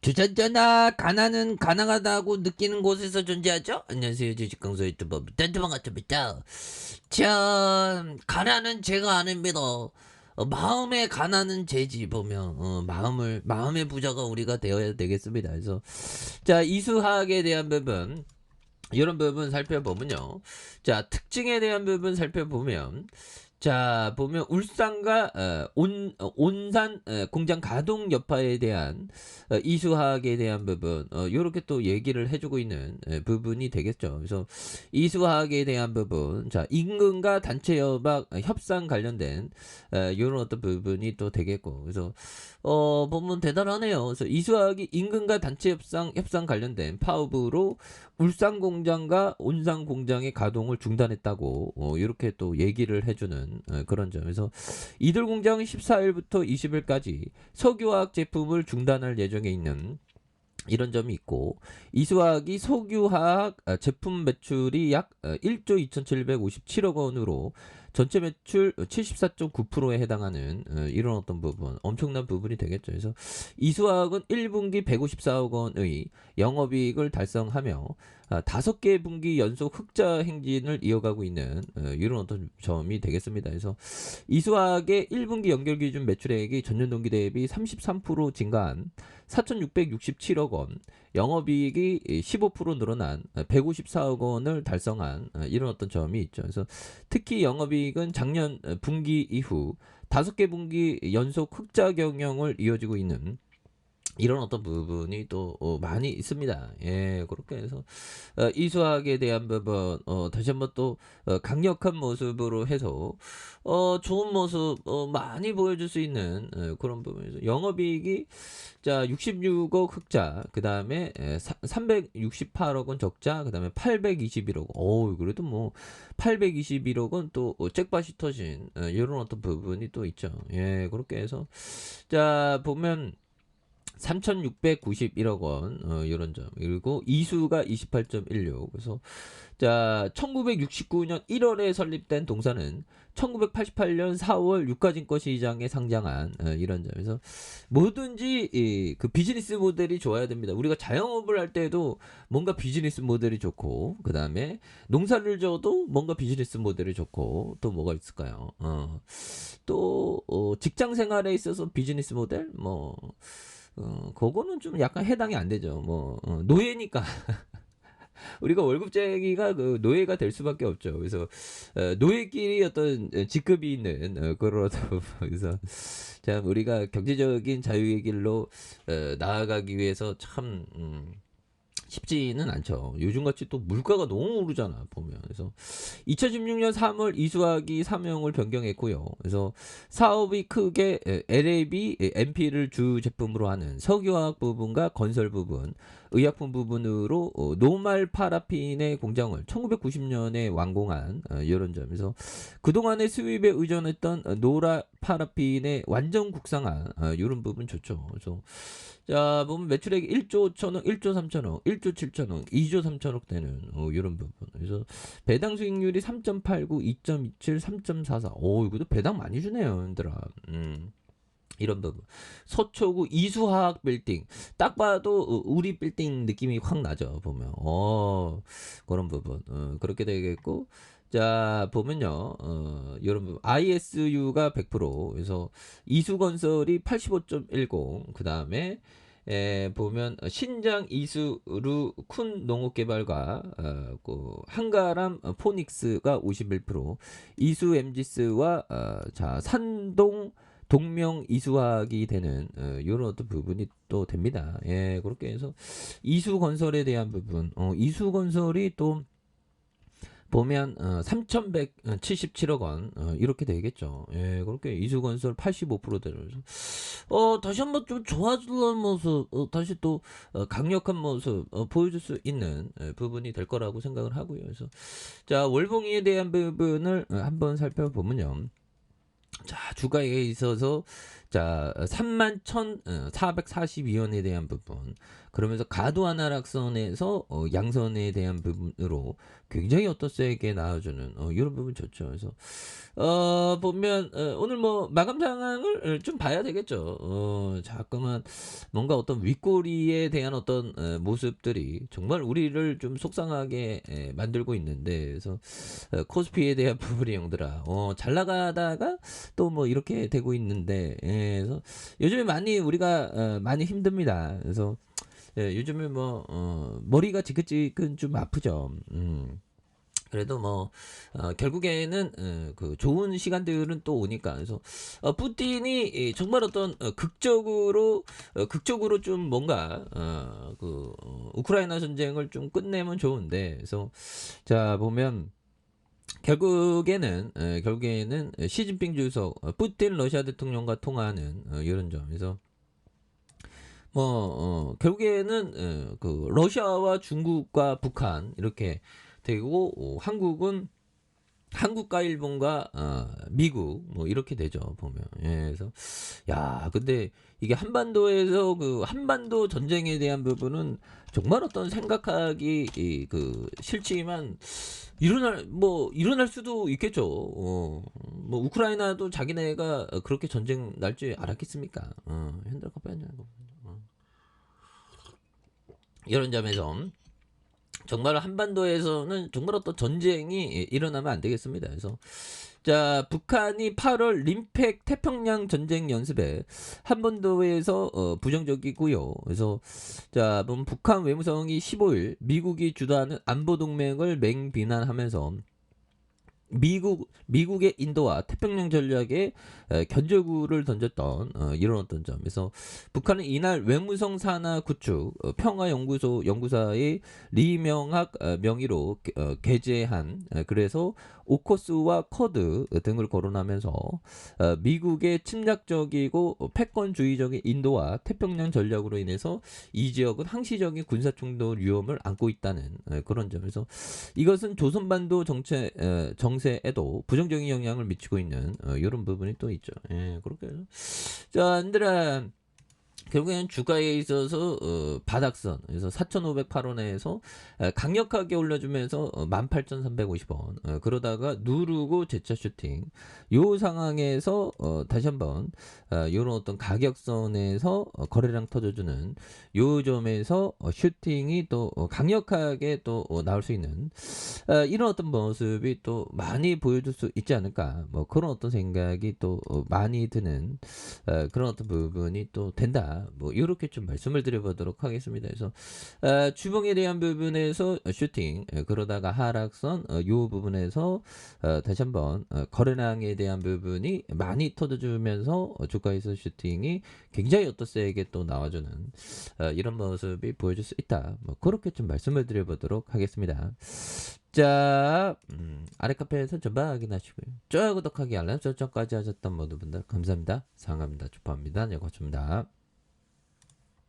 주전자나 가난은 가능하다고 느끼는 곳에서 존재하죠? 안녕하세요. 주식강사 유튜버 딴트만 같습니다. 참, 가난은 제가 아닙니다. 마음의 가난은 제지 보면 마음의 부자가 우리가 되어야 되겠습니다. 그래서 자, 이수학에 대한 부분 이런 부분 살펴보면요. 자, 특징에 대한 부분 살펴보면 자, 보면 울산과 온산 공장 가동 여파에 대한 이수학에 대한 부분 요렇게 또 얘기를 해주고 있는 부분이 되겠죠. 그래서 이수학에 대한 부분 자, 임금과 단체 협상 관련된 요런 어떤 부분이 또 되겠고 그래서 보면 대단하네요. 그래서 이수학이 임금과 단체 협상 관련된 파업으로 울산 공장과 온산 공장의 가동을 중단했다고 이렇게 또 얘기를 해주는 그런 점에서 이들 공장은 14일부터 20일까지 석유화학 제품을 중단할 예정에 있는 이런 점이 있고 이수학이 석유화학 제품 매출이 약 1조 2,757억 원으로 전체 매출 74.9%에 해당하는 이런 어떤 부분 엄청난 부분이 되겠죠. 그래서 이수학은 1분기 154억 원의 영업이익을 달성하며 5개 분기 연속 흑자 행진을 이어가고 있는 이런 어떤 점이 되겠습니다. 그래서 이수학의 1분기 연결 기준 매출액이 전년 동기 대비 33% 증가한 4,667억 원, 영업이익이 15% 늘어난 154억 원을 달성한 이런 어떤 점이 있죠. 그래서 특히 영업이익은 작년 분기 이후 5개 분기 연속 흑자 경영을 이어지고 있는 이런 어떤 부분이 또 많이 있습니다. 예, 그렇게 해서 이수학에 대한 부분 다시 한번 또 강력한 모습으로 해서 좋은 모습 많이 보여줄 수 있는 그런 부분에서 영업이익이 자 66억 흑자 그 다음에 368억 원 적자 그 다음에 821억 원 그래도 뭐 821억 원 또 잭팟이 터진 이런 어떤 부분이 또 있죠. 예, 그렇게 해서 자 보면 3,691억 원 이런 점 그리고 이수가 28.16 그래서 자 1969년 1월에 설립된 동사는 1988년 4월 유가증권 시장에 상장한 이런 점에서 뭐든지 그 비즈니스 모델이 좋아야 됩니다. 우리가 자영업을 할 때도 뭔가 비즈니스 모델이 좋고 그 다음에 농사를 져도 뭔가 비즈니스 모델이 좋고 또 뭐가 있을까요? 또 직장 생활에 있어서 비즈니스 모델 그거는 좀 약간 해당이 안 되죠. 노예니까. 우리가 월급쟁이가 그 노예가 될 수밖에 없죠. 그래서 노예끼리 어떤 직급이 있는 그런 그래서 참 우리가 경제적인 자유의 길로 나아가기 위해서 참 쉽지는 않죠. 요즘같이 또 물가가 너무 오르잖아 보면. 그래서 2016년 3월 이수학이 사명을 변경했고요. 그래서 사업이 크게 LAB, MP를 주 제품으로 하는 석유화학 부분과 건설 부분, 의약품 부분으로 노말 파라핀의 공장을 1990년에 완공한 이런 점에서 그동안의 수입에 의존했던 노라 파라핀의 완전 국산화 이런 부분 좋죠. 그래서 자 보면 매출액이 1조 5천억, 1조 3천억, 1조 7천억, 2조 3천억 되는 이런 부분. 그래서 배당 수익률이 3.89, 2.27, 3.44. 이것도 배당 많이 주네요, 얘들아. 이런 부분. 서초구 이수화학 빌딩. 딱 봐도 우리 빌딩 느낌이 확 나죠, 보면. 그런 부분. 그렇게 되겠고. 자, 보면요. 이런 부분. ISU가 100%. 그래서 이수건설이 85.10. 그 다음에 보면 신장 이수루 쿤 농업개발과 그 한가람 포닉스가 51%, 이수 엠지스와 자 산동 동명 이수학이 되는 이런 어떤 부분이 또 됩니다. 예, 그렇게 해서 이수건설에 대한 부분, 이수건설이 또 보면 3,177억 원 이렇게 되겠죠. 예, 그렇게 이수건설 85%대로 다시 한번 좀 좋아지는 모습, 다시 또 강력한 모습 보여줄 수 있는 부분이 될 거라고 생각을 하고요. 그래서 자 월봉이에 대한 부분을 한번 살펴보면요. 자 주가에 있어서 자, 31,442원에 대한 부분. 그러면서 과도한 하락선에서 양선에 대한 부분으로 굉장히 세게 나와주는 이런 부분 좋죠. 그래서 보면 오늘 뭐 마감 상황을 좀 봐야 되겠죠. 자꾸만 뭔가 윗꼬리에 대한 모습들이 정말 우리를 좀 속상하게 만들고 있는데, 그래서 코스피에 대한 부분이 형들아 잘 나가다가 또 뭐 이렇게 되고 있는데, 그래서 요즘에 많이 우리가 많이 힘듭니다. 그래서 요즘에 뭐 머리가 지긋지긋 좀 아프죠. 그래도 뭐 결국에는 그 좋은 시간들은 또 오니까. 그래서 푸틴이 정말 극적으로 좀 뭔가 우크라이나 전쟁을 좀 끝내면 좋은데, 그래서 자 보면 결국에는 시진핑 주석, 푸틴 러시아 대통령과 통화하는 이런 점에서 뭐 결국에는 그 러시아와 중국과 북한 이렇게 되고, 한국과 일본과 미국 뭐 이렇게 되죠 보면. 그래서 야 근데 이게 한반도에서 한반도 전쟁에 대한 부분은 정말 생각하기 싫지만 일어날 수도 있겠죠. 뭐 우크라이나도 자기네가 그렇게 전쟁 날 줄 알았겠습니까? 핸들 커피 한잔 하고. 이런 점에서 정말 한반도에서는 정말 전쟁이 일어나면 안 되겠습니다. 그래서 자 북한이 8월 림팩 태평양 전쟁 연습에 한반도에서 부정적이고요. 그래서 자 북한 외무성이 15일 미국이 주도하는 안보 동맹을 맹비난하면서 미국의 인도와 태평양 전략에 견제구를 던졌던 이런 점에서 북한은 이날 외무성 산하 구축 평화연구소 연구사의 리명학 명의로 게재한 그래서 오커스와 커드 등을 거론하면서 미국의 침략적이고 패권주의적인 인도와 태평양 전략으로 인해서 이 지역은 항시적인 군사충돌 위험을 안고 있다는 그런 점에서 이것은 조선반도 정세에도 부정적인 영향을 미치고 있는 이런 부분이 또 있죠. 그렇게 해서 자, 얘들아 결국에는 주가에 있어서 바닥선, 그래서 4,508원에서 강력하게 올려주면서 18,350원 그러다가 누르고 재차 슈팅. 요 상황에서 다시 한번 요런 가격선에서 거래량 터져주는 요 점에서 슈팅이 또 강력하게 또 나올 수 있는 이런 모습이 또 많이 보여줄 수 있지 않을까, 뭐 그런 생각이 또 많이 드는 그런 부분이 또 된다. 뭐 이렇게 좀 말씀을 드려보도록 하겠습니다. 그래서 주봉에 대한 부분에서 슈팅, 그러다가 하락선 요 부분에서 다시 한번 거래량에 대한 부분이 많이 터져주면서 주가에서 슈팅이 굉장히 세게 또 나와주는 이런 모습이 보여줄 수 있다. 뭐 그렇게 좀 말씀을 드려보도록 하겠습니다. 자, 아래 카페에서 전방 확인하시고요. 좋아요, 구독하기, 알람 설정까지 하셨던 모든 분들 감사합니다. 사랑합니다. 축하합니다. 네, 고맙습니다.